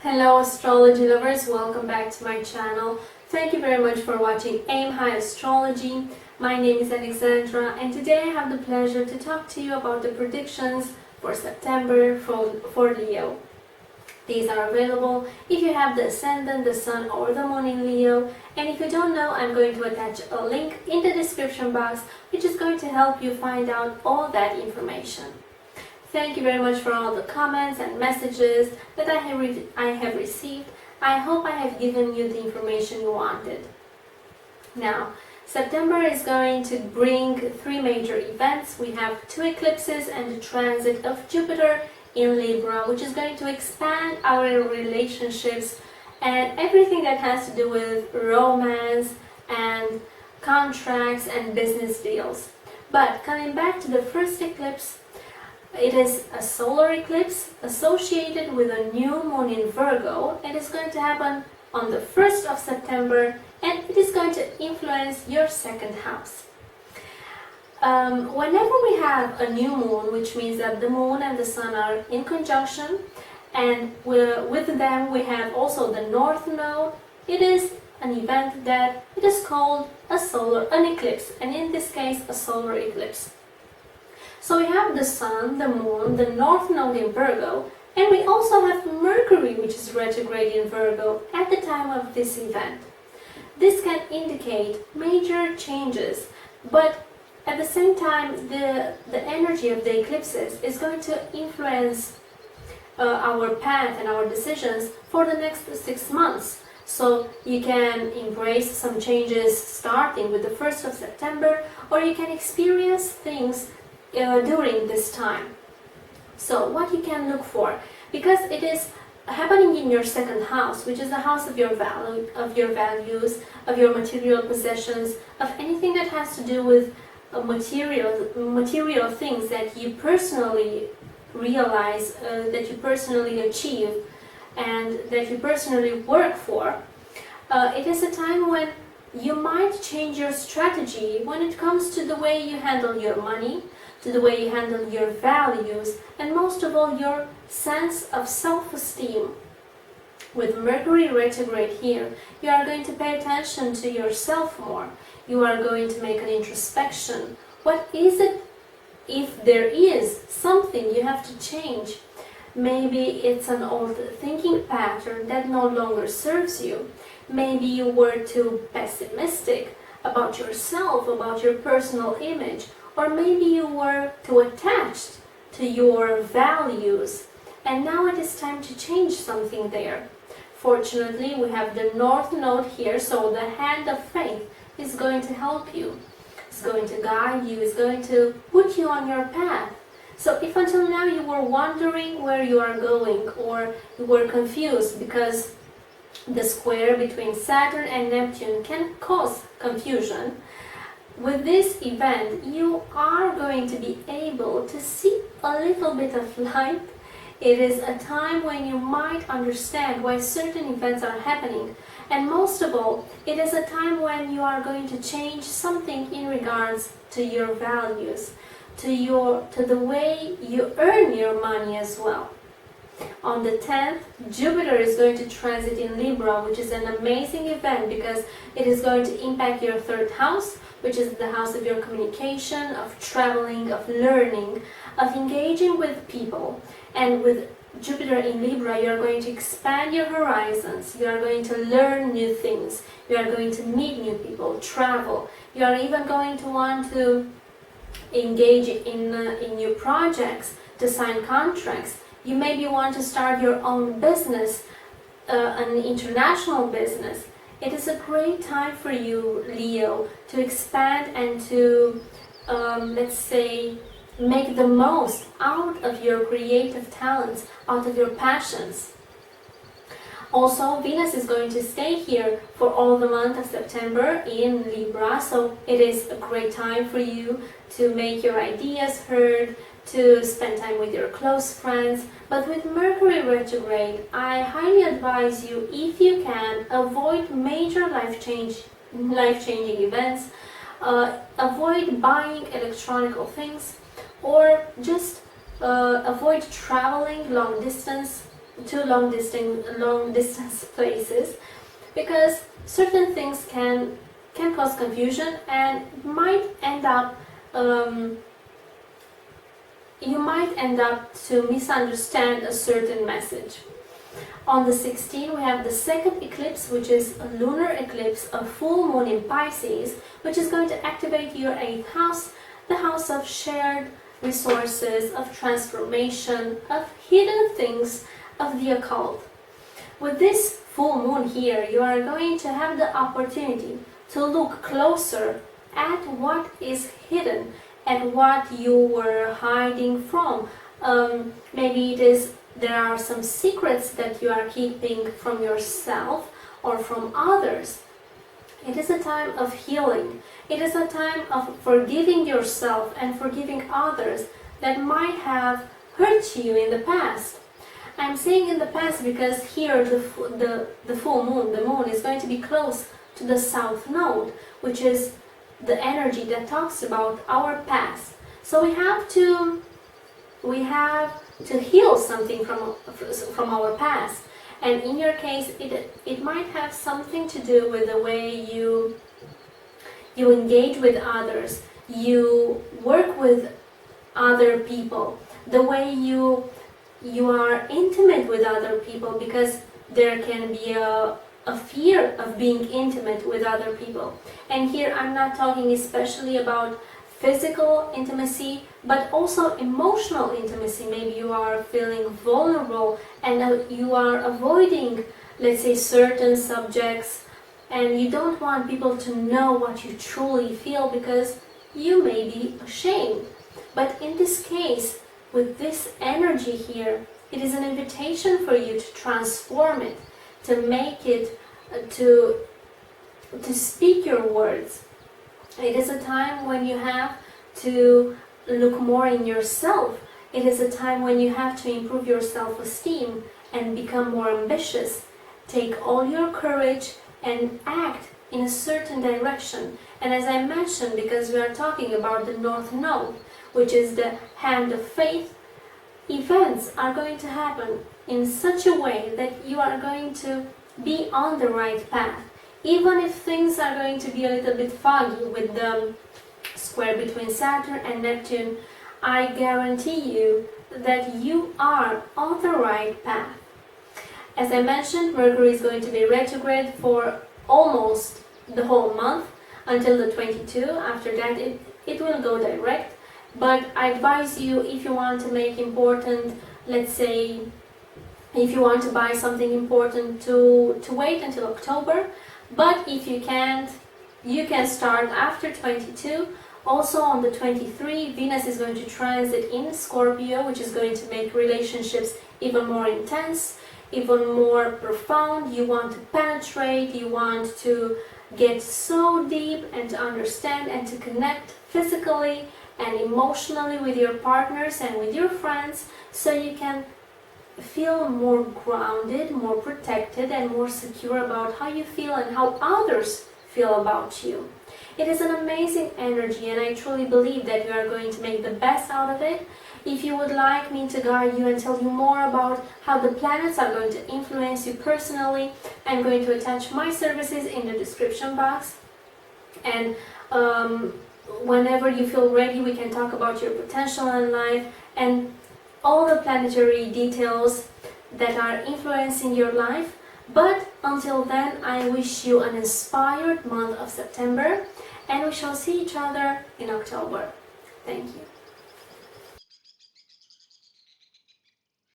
Hello astrology lovers, welcome back to my channel. Thank you very much for watching AIM High Astrology. My name is Alexandra and today I have the pleasure to talk to you about the predictions for September for Leo. These are available if you have the Ascendant, the Sun or the Moon in Leo, and if you don't know, I'm going to attach a link in the description box which is going to help you find out all that information. Thank you very much for all the comments and messages that I have received. I hope I have given you the information you wanted. Now, September is going to bring three major events. We have two eclipses and the transit of Jupiter in Libra, which is going to expand our relationships and everything that has to do with romance and contracts and business deals. But coming back to the first eclipse, it is a solar eclipse associated with a new moon in Virgo. It is going to happen on the 1st of September and it is going to influence your second house. Whenever we have a new moon, which means that the moon and the sun are in conjunction, and with them we have also the north node, it is an event that it is called an eclipse, and in this case a solar eclipse. So we have the Sun, the Moon, the North Node in Virgo, and we also have Mercury, which is retrograde in Virgo at the time of this event. This can indicate major changes, but at the same time, the energy of the eclipses is going to influence our path and our decisions for the next 6 months. So you can embrace some changes starting with the 1st of September, or you can experience things during this time. So what you can look for, because it is happening in your second house, which is the house of your values, of your material possessions, of anything that has to do with material things that you personally realize, that you personally achieve, and that you personally work for. It is a time when you might change your strategy when it comes to the way you handle your money, to the way you handle your values, and most of all your sense of self-esteem. With Mercury retrograde here, you are going to pay attention to yourself more. You are going to make an introspection. What is it, if there is something you have to change? Maybe it's an old thinking pattern that no longer serves you. Maybe you were too pessimistic about yourself, about your personal image, or maybe you were too attached to your values, and now it is time to change something there. Fortunately, we have the North Node here, so the hand of faith is going to help you. It's going to guide you, it's going to put you on your path. So if until now you were wondering where you are going, or you were confused because the square between Saturn and Neptune can cause confusion, with this event you are going to be able to see a little bit of light. It is a time when you might understand why certain events are happening, and most of all, it is a time when you are going to change something in regards to your values, to the way you earn your money as well. On the 10th, Jupiter is going to transit in Libra, which is an amazing event because it is going to impact your third house, which is the house of your communication, of traveling, of learning, of engaging with people. And with Jupiter in Libra, you are going to expand your horizons, you are going to learn new things, you are going to meet new people, travel, you are even going to want to engage in new projects, to sign contracts. You maybe want to start your own business, an international business. It is a great time for you, Leo, to expand and to, let's say, make the most out of your creative talents, out of your passions. Also, Venus is going to stay here for all the month of September in Libra, so it is a great time for you to make your ideas heard, to spend time with your close friends. But with Mercury retrograde, I highly advise you, if you can, avoid major life-changing events, avoid buying electronic things, or just avoid traveling long distance to long distance places, because certain things can cause confusion and might end up you might end up to misunderstand a certain message. On the 16th, we have the second eclipse, which is a lunar eclipse, a full moon in Pisces, which is going to activate your 8th house, the house of shared resources, of transformation, of hidden things, of the occult. With this full moon here, you are going to have the opportunity to look closer at what is hidden and what you were hiding from. Maybe there are some secrets that you are keeping from yourself or from others. It is a time of healing. It is a time of forgiving yourself and forgiving others that might have hurt you in the past. I'm saying in the past because here the full moon, the moon is going to be close to the south node, which is the energy that talks about our past. So we have to heal something from our past. And in your case, it might have something to do with the way you engage with others, you work with other people, the way you are intimate with other people, because there can be a fear of being intimate with other people. And here I'm not talking especially about physical intimacy, but also emotional intimacy. Maybe you are feeling vulnerable and you are avoiding, let's say, certain subjects, and you don't want people to know what you truly feel because you may be ashamed. But in this case, with this energy here, it is an invitation for you to transform it, to make it, to speak your words. It is a time when you have to look more in yourself. It is a time when you have to improve your self-esteem and become more ambitious. Take all your courage and act in a certain direction. And as I mentioned, because we are talking about the North Node, which is the hand of faith, events are going to happen in such a way that you are going to be on the right path. Even if things are going to be a little bit foggy with the square between Saturn and Neptune, I guarantee you that you are on the right path. As I mentioned, Mercury is going to be retrograde for almost the whole month until the 22. After that it will go direct. But I advise you, if you want to make important, let's say, if you want to buy something important, to wait until October. But if you can't, you can start after 22. Also on the 23, Venus is going to transit in Scorpio, which is going to make relationships even more intense, even more profound. You want to penetrate, you want to get so deep and to understand and to connect physically and emotionally with your partners and with your friends, so you can feel more grounded, more protected, and more secure about how you feel and how others feel about you. It is an amazing energy, and I truly believe that you are going to make the best out of it. If you would like me to guide you and tell you more about how the planets are going to influence you personally, I'm going to attach my services in the description box. And whenever you feel ready, we can talk about your potential in life and all the planetary details that are influencing your life. But until then, I wish you an inspired month of September, and we shall see each other in October. Thank you.